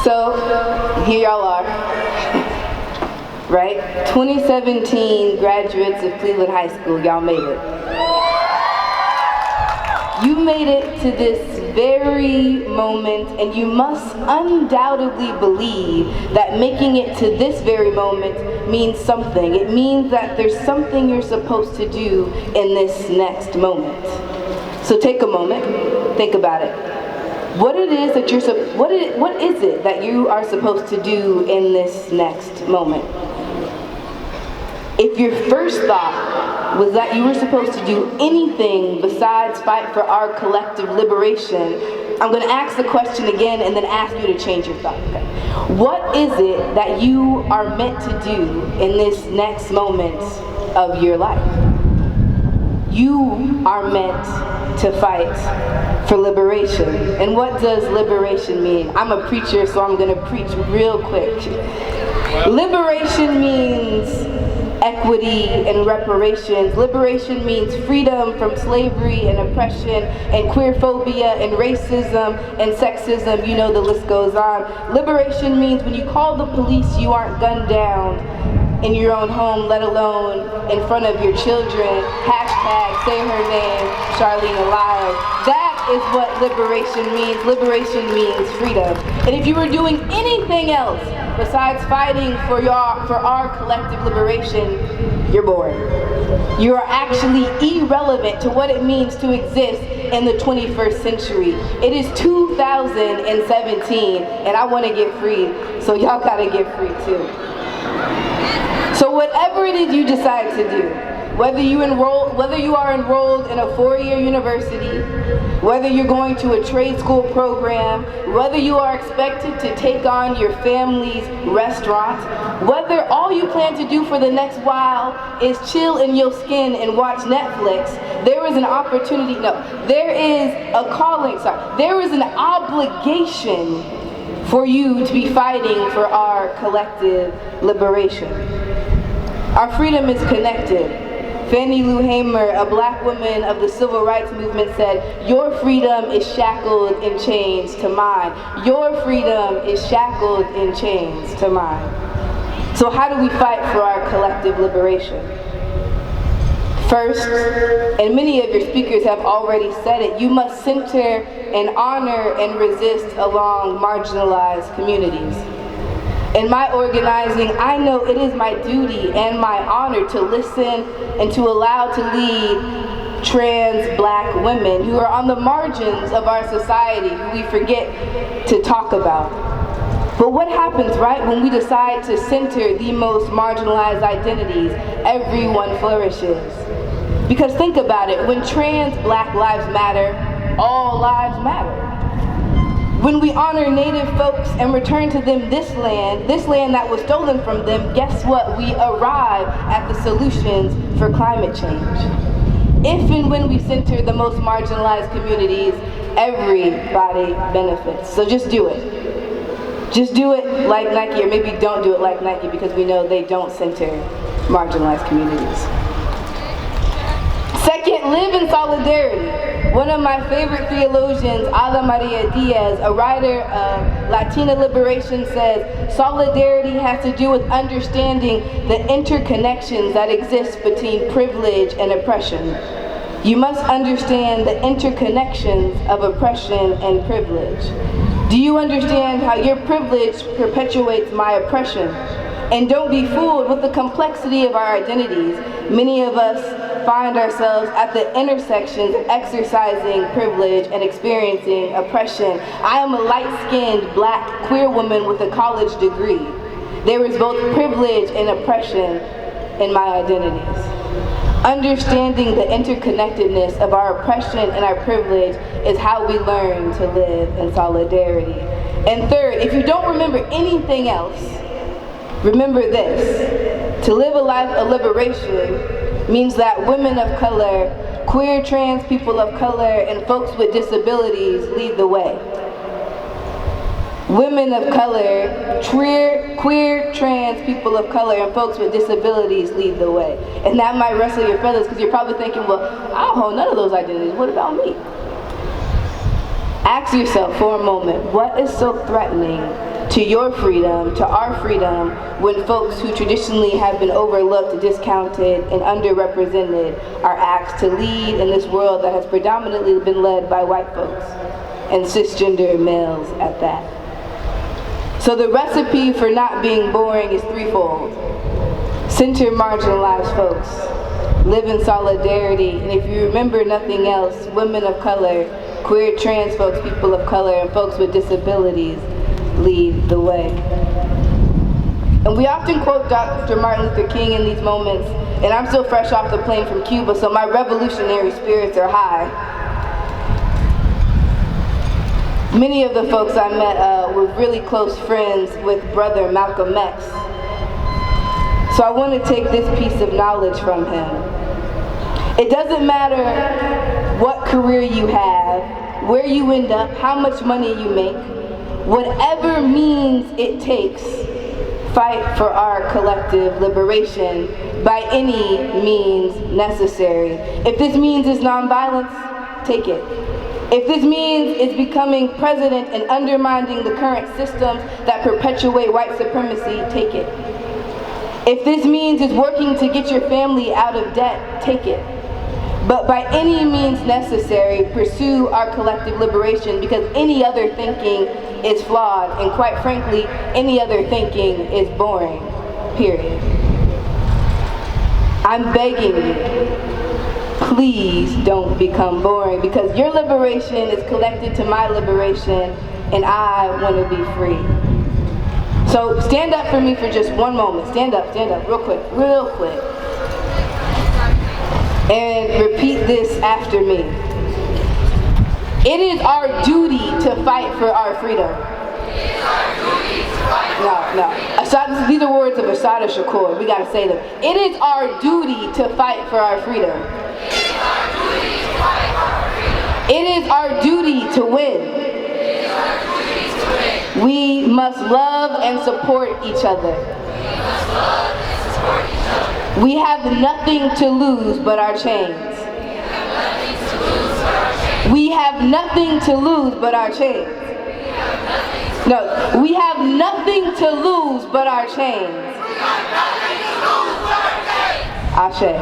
So, here y'all are, right? 2017 graduates of Cleveland High School, y'all made it. You made it to this very moment, and you must undoubtedly believe that making it to this very moment means something. It means that there's something you're supposed to do in this next moment. So take a moment, think about it. What is it that you are supposed to do in this next moment? If your first thought was that you were supposed to do anything besides fight for our collective liberation, I'm going to ask the question again and then ask you to change your thought. Okay. What is it that you are meant to do in this next moment of your life? You are meant to fight for liberation. And what does liberation mean? I'm a preacher, so I'm going to preach real quick. Liberation means equity and reparations. Liberation means freedom from slavery and oppression and queerphobia and racism and sexism. You know, the list goes on. Liberation means when you call the police, you aren't gunned down in your own home, let alone in front of your children. Hashtag say her name, Charlene alive. That is what liberation means. Liberation means freedom. And if you were doing anything else besides fighting for our collective liberation, you're bored. You are actually irrelevant to what it means to exist in the 21st century. It is 2017, and I want to get free, so y'all gotta get free too. So whatever it is you decide to do, whether you are enrolled in a 4-year university, whether you're going to a trade school program, whether you are expected to take on your family's restaurant, whether all you plan to do for the next while is chill in your skin and watch Netflix, there is an opportunity, there is a calling, there is an obligation for you to be fighting for our collective liberation. Our freedom is connected. Fannie Lou Hamer, a black woman of the civil rights movement, said, "Your freedom is shackled in chains to mine. Your freedom is shackled in chains to mine." So how do we fight for our collective liberation? First, and many of your speakers have already said it, you must center and honor and resist along marginalized communities. In my organizing, I know it is my duty and my honor to listen and to allow to lead trans black women who are on the margins of our society, who we forget to talk about. But what happens, right, when we decide to center the most marginalized identities? Everyone flourishes. Because think about it, when trans black lives matter, all lives matter. When we honor Native folks and return to them this land that was stolen from them, guess what? We arrive at the solutions for climate change. If and when we center the most marginalized communities, everybody benefits. So just do it. Just do it like Nike, or maybe don't do it like Nike, because we know they don't center marginalized communities. Second, live in solidarity. One of my favorite theologians, Ada Maria Diaz, a writer of Latina liberation, says, solidarity has to do with understanding the interconnections that exist between privilege and oppression. You must understand the interconnections of oppression and privilege. Do you understand how your privilege perpetuates my oppression? And don't be fooled with the complexity of our identities. Many of us find ourselves at the intersections of exercising privilege and experiencing oppression. I am a light-skinned black queer woman with a college degree. There is both privilege and oppression in my identities. Understanding the interconnectedness of our oppression and our privilege is how we learn to live in solidarity. And third, if you don't remember anything else, remember this: to live a life of liberation means that women of color, queer, trans people of color, and folks with disabilities lead the way. Women of color, queer, trans people of color, and folks with disabilities lead the way. And that might rustle your feathers, because you're probably thinking, well, I don't hold none of those identities. What about me? Ask yourself for a moment, what is so threatening to your freedom, to our freedom, when folks who traditionally have been overlooked, discounted, and underrepresented are asked to lead in this world that has predominantly been led by white folks, and cisgender males at that. So the recipe for not being boring is threefold. Center marginalized folks, live in solidarity, and if you remember nothing else, women of color, queer, trans folks, people of color, and folks with disabilities lead the way. And we often quote Dr. Martin Luther King in these moments, and I'm still fresh off the plane from Cuba, so my revolutionary spirits are high. Many of the folks I met were really close friends with brother Malcolm X. So I want to take this piece of knowledge from him. It doesn't matter what career you have, where you end up, how much money you make, whatever means it takes, fight for our collective liberation by any means necessary. If this means it's nonviolence, take it. If this means it's becoming president and undermining the current systems that perpetuate white supremacy, take it. If this means it's working to get your family out of debt, take it. But by any means necessary, pursue our collective liberation, because any other thinking is flawed, and quite frankly, any other thinking is boring, period. I'm begging you, please don't become boring, because your liberation is connected to my liberation, and I want to be free. So stand up for me for just one moment. Stand up, real quick. And repeat this after me. It is our duty to fight for our freedom. No. These are words of Assata Shakur. We gotta say them. It is our duty to fight for our freedom. It is our duty to win. We must love and support each other. We have nothing to lose but our chains. We have nothing to lose but our chains. No, we have nothing to lose but our chains. Ashe.